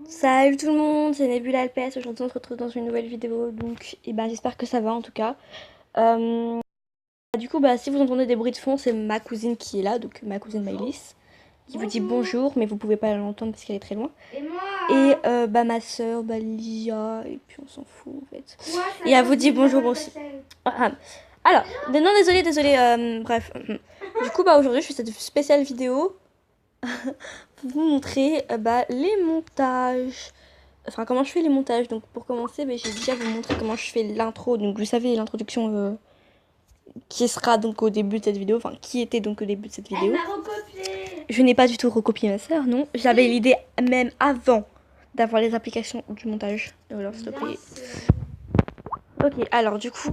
Salut tout le monde, c'est Nebula LPS. Aujourd'hui on se retrouve dans une nouvelle vidéo, donc j'espère que ça va en tout cas. Du coup si vous entendez des bruits de fond, c'est ma cousine qui est là, donc ma cousine Maëlys, qui vous dit bonjour, mais vous pouvez pas l'entendre parce qu'elle est très loin. Et ma soeur, Lia, et puis on s'en fout en fait. Et elle vous dit bonjour aussi. Alors, non désolé, bref. Du coup aujourd'hui je fais cette spéciale vidéo pour vous montrer les montages. Enfin, comment je fais les montages. Donc, pour commencer, j'ai déjà vous montrer comment je fais l'intro. Donc, vous savez, l'introduction qui sera donc au début de cette vidéo. Enfin, qui était donc au début de cette vidéo. Je n'ai pas du tout recopié ma soeur, non. J'avais l'idée même avant d'avoir les applications du montage. Alors, s'il te plaît. Ok, alors du coup,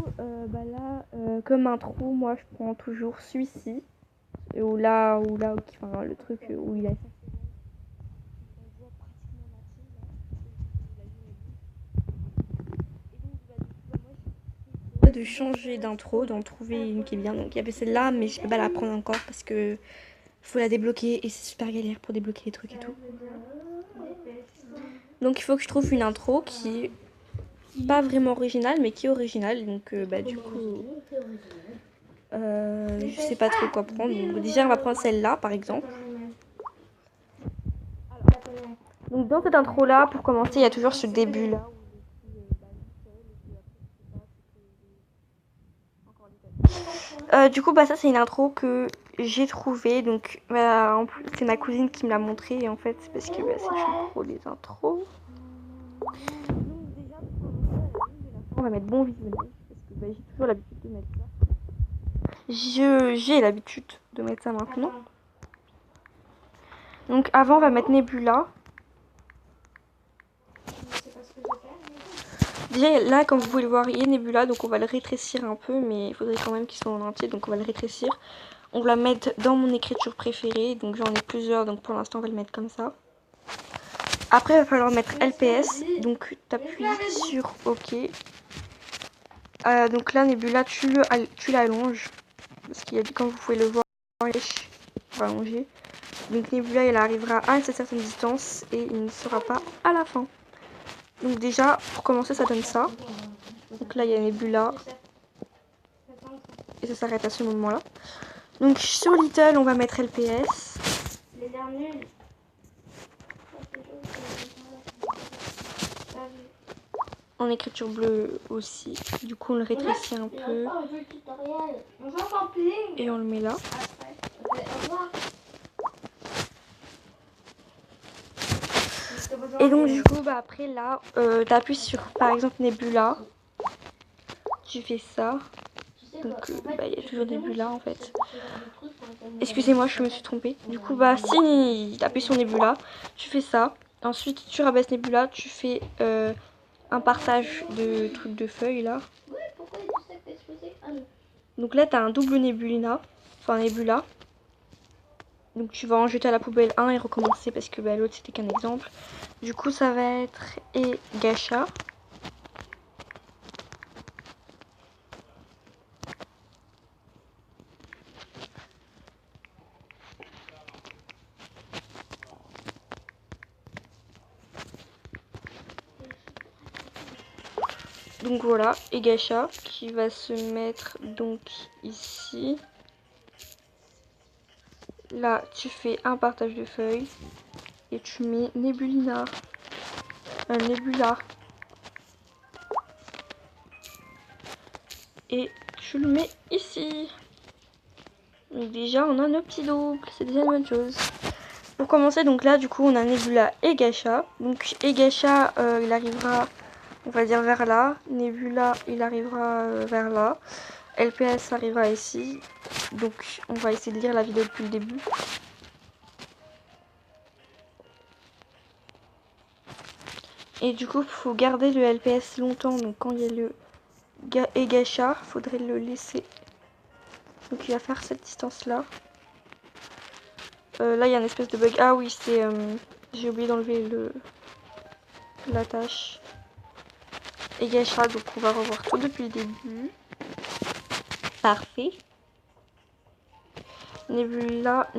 comme intro, moi, je prends toujours celui-ci. Ou là, enfin, le truc où il a... de changer d'intro, d'en trouver une qui est bien. Donc il y avait celle-là, mais je peux pas la prendre encore parce que faut la débloquer et c'est super galère pour débloquer les trucs et tout. Donc il faut que je trouve une intro qui est pas vraiment originale, mais qui est originale. Donc du coup, je sais pas trop quoi prendre. Donc déjà on va prendre celle-là par exemple. Donc dans cette intro là, pour commencer, il y a toujours ce début là. Du coup, ça c'est une intro que j'ai trouvée. Donc, en plus, c'est ma cousine qui me l'a montré. Et en fait, c'est parce que c'est une pro des intros. On va mettre bon visionnage parce que j'ai toujours l'habitude de mettre ça. J'ai l'habitude de mettre ça maintenant. Donc, avant, on va mettre Nebula. Déjà, là, comme vous pouvez le voir, il y a Nebula. Donc, on va le rétrécir un peu. Mais il faudrait quand même qu'il soit en entier. Donc, on va le rétrécir. On va le mettre dans mon écriture préférée. Donc j'en ai plusieurs. Donc pour l'instant on va le mettre comme ça. Après il va falloir mettre LPS. Donc tu appuies sur OK. Donc là Nebula tu l'allonges. Parce qu'il y a, comme vous pouvez le voir, on va allonger. Donc Nebula il arrivera à une certaine distance. Et il ne sera pas à la fin. Donc déjà pour commencer ça donne ça. Donc là il y a Nebula. Et ça s'arrête à ce moment là. Donc sur Little on va mettre LPS. En écriture bleue aussi. Du coup on le rétrécit un peu. Et on le met là. Et donc du coup après là t'appuies sur par exemple Nebula. Tu fais ça. Donc il y a toujours Nebula en fait. Excusez-moi je me suis trompée. Du coup si t'appuies sur Nebula, tu fais ça. Ensuite tu rabaisses Nebula, tu fais un partage de trucs de feuilles là. Donc là t'as un double Nebula. Enfin Nebula. Donc tu vas en jeter à la poubelle un et recommencer parce que l'autre c'était qu'un exemple. Du coup ça va être et Gacha. Donc voilà, et Gacha qui va se mettre donc ici. Là tu fais un partage de feuilles et tu mets Nebula. Et tu le mets ici. Donc déjà on a nos petits doubles, c'est déjà une bonne chose. Pour commencer donc là du coup on a Nebula et Gacha. Donc et Gacha il arrivera on va dire vers là. Nebula il arrivera vers là. LPS arrivera ici. Donc on va essayer de lire la vidéo depuis le début. Et du coup il faut garder le LPS longtemps. Donc quand il y a le et Gacha, il faudrait le laisser. Donc il va faire cette distance là. Là il y a une espèce de bug. Ah oui c'est j'ai oublié d'enlever la tâche. Et Gacha, donc on va revoir tout depuis le début. Parfait. Nebula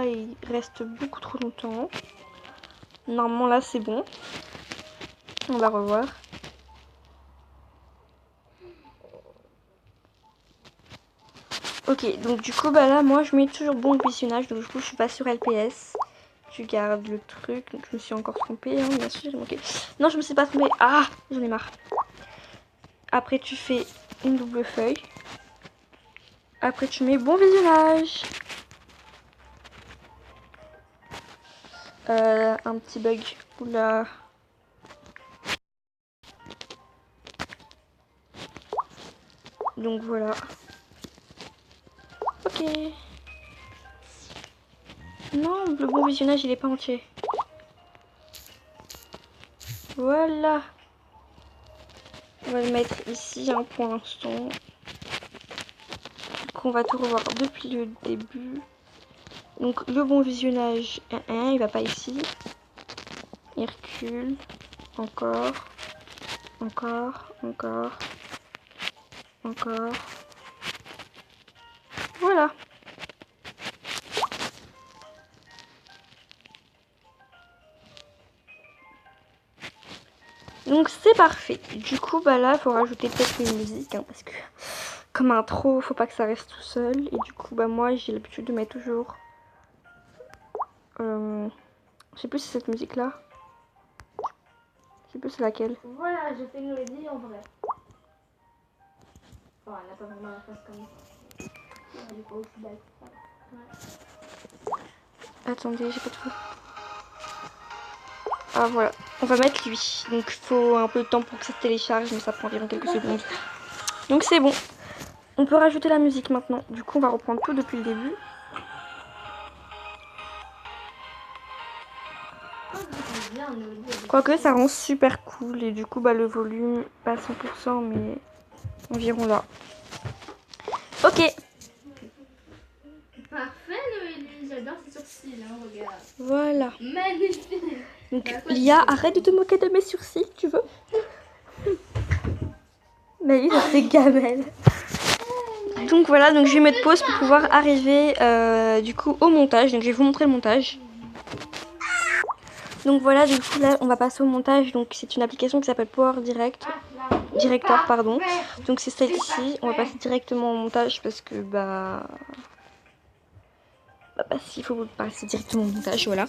il reste beaucoup trop longtemps. Normalement là c'est bon. On va revoir. Ok, donc du coup bah là moi je mets toujours bon visionnage, donc du coup je suis pas sur LPS. Je garde le truc, donc je me suis encore trompée, hein, bien sûr j'ai manqué. Non je me suis pas trompée, ah j'en ai marre. Après tu fais une double feuille. Après tu mets bon visionnage. Un petit bug, oula. Donc voilà. Ok. Non, le bon visionnage il est pas entier. Voilà. On va le mettre ici hein, pour l'instant. Donc on va tout revoir depuis le début. Donc le bon visionnage, il va pas ici. Il recule. Encore. Encore. Encore. Encore. Voilà. Donc c'est parfait. Du coup bah là il faut rajouter peut-être une musique hein, parce que comme intro faut pas que ça reste tout seul. Et du coup bah moi j'ai l'habitude de mettre toujours je sais plus si c'est cette musique là. Je sais plus c'est laquelle. Voilà, je fais une mélodie en vrai. Enfin, elle n'a pas vraiment la face comme ça. Elle est pas aussi belle. Ouais. Attendez, j'ai pas de fou. Ah voilà, on va mettre lui. Donc il faut un peu de temps pour que ça se télécharge, mais ça prend environ quelques secondes. Donc c'est bon. On peut rajouter la musique maintenant. Du coup on va reprendre tout depuis le début. Quoique ça rend super cool et du coup bah le volume pas à 100% mais environ là. Ok. Parfait Noélie, j'adore ses sourcils, hein, regarde. Voilà. Magnifique. Donc Lia, arrête de te moquer de mes sourcils, tu veux? Mais oui, ça fait gamelle. Donc voilà, donc je vais mettre pause pour pouvoir arriver du coup au montage. Donc je vais vous montrer le montage. Donc voilà, du coup là on va passer au montage. Donc c'est une application qui s'appelle Power Director, pardon. Donc c'est celle-ci. On va passer directement au montage parce que il faut passer directement au montage, voilà.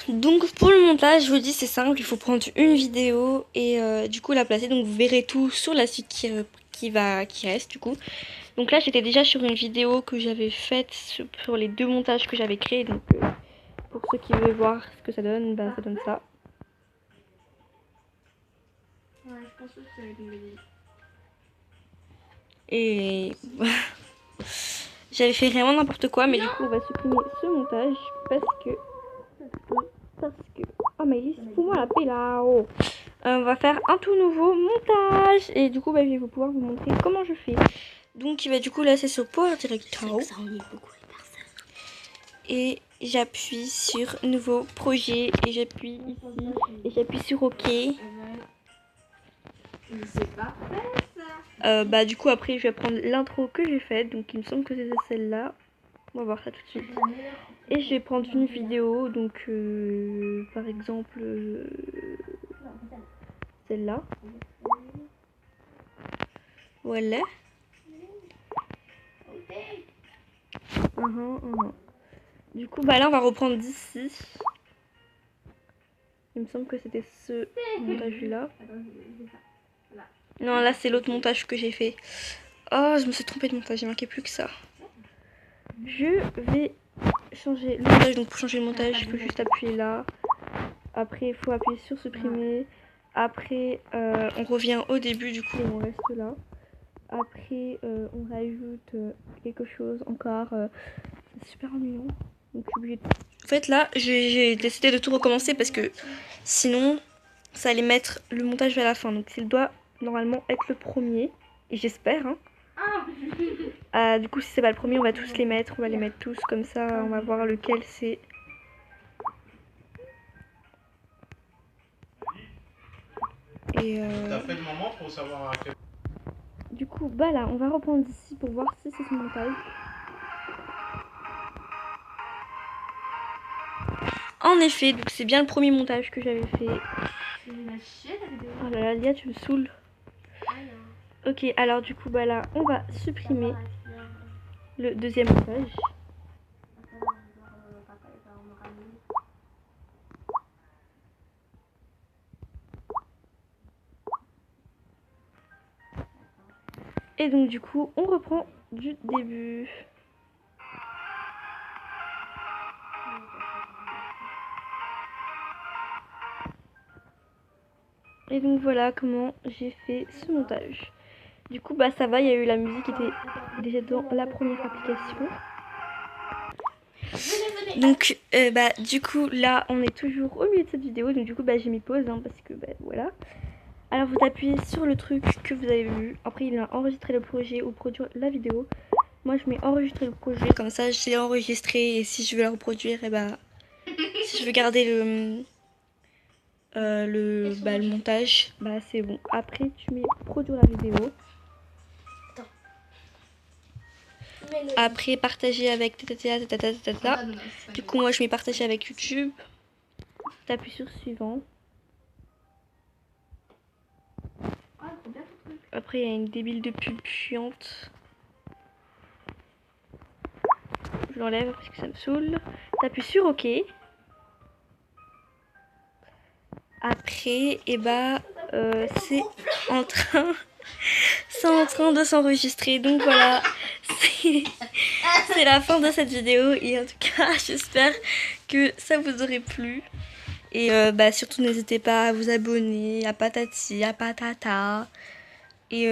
Donc pour le montage, je vous dis c'est simple, il faut prendre une vidéo et du coup la placer. Donc vous verrez tout sur la suite qui reste du coup. Donc là j'étais déjà sur une vidéo que j'avais faite sur les deux montages que j'avais créés. Donc pour ceux qui veulent voir ce que ça donne, bah ça donne ça. Ouais, je pense que c'est une mélodie. Et j'avais fait vraiment n'importe quoi, mais du coup on va supprimer ce montage parce que oh Maëlys, fous-moi la paix là. Oh. On va faire un tout nouveau montage et du coup bah, je vais pouvoir vous montrer comment je fais. Donc bah, du coup là c'est sur Power Director et j'appuie sur nouveau projet et j'appuie ici et j'appuie sur OK. C'est parfait ça. Bah du coup après je vais prendre l'intro que j'ai faite, donc il me semble que c'est celle-là. On va voir ça tout de suite. Et je vais prendre une vidéo, donc par exemple celle-là. Voilà. Du coup, bah là, on va reprendre d'ici. Il me semble que c'était ce montage-là. Non, là, c'est l'autre montage que j'ai fait. Oh, je me suis trompée de montage, il manquait plus que ça. Je vais changer le montage. Donc, pour changer le montage, il faut juste appuyer là. Après, il faut appuyer sur supprimer. Après, on revient au début, du coup, on reste là. Après, on rajoute quelque chose encore. C'est super ennuyant. Donc, je suis obligée de... En fait, là, j'ai décidé de tout recommencer parce que sinon, ça allait mettre le montage à la fin. Donc, il doit normalement être le premier. Et j'espère, hein. Du coup, si c'est pas le premier, on va tous les mettre. On va les mettre tous comme ça. On va voir lequel c'est. Et T'as fait le moment pour savoir à quel... du coup, bah là, on va reprendre d'ici pour voir si c'est ce montage. En effet, donc c'est bien le premier montage que j'avais fait. C'est une chier la vidéo. Oh là là, Lia, tu me saoules. Ah non. Ok, alors du coup, bah là, on va supprimer D'abord, le deuxième montage. Et donc du coup, on reprend du début. Et donc voilà comment j'ai fait ce montage. Du coup, bah ça va, il y a eu la musique qui était déjà dans la première application. Donc bah du coup là on est toujours au milieu de cette vidéo, donc du coup bah j'ai mis pause hein, parce que bah voilà. Alors vous appuyez sur le truc que vous avez vu, après il a enregistré le projet ou produire la vidéo. Moi je mets enregistrer le projet, comme ça je l'ai enregistré et si je veux la reproduire, et bah si je veux garder le montage, bah c'est bon. Après tu mets produire la vidéo. Après partager avec tatata. Du coup moi je mets partager avec YouTube. T'appuies sur suivant. Après il y a une débile de pub chiante. Je l'enlève parce que ça me saoule. T'appuies sur OK. Après et bah c'est en train de s'enregistrer. Donc voilà, c'est la fin de cette vidéo et en tout cas j'espère que ça vous aurait plu. Et bah surtout n'hésitez pas à vous abonner, à patati, à patata. Et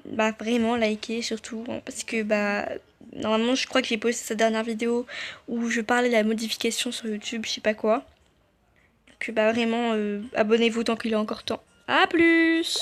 bah vraiment liker surtout hein, parce que bah normalement je crois que j'ai posté cette dernière vidéo où je parlais de la modification sur YouTube, je sais pas quoi. Donc bah vraiment abonnez-vous tant qu'il est encore temps. A plus!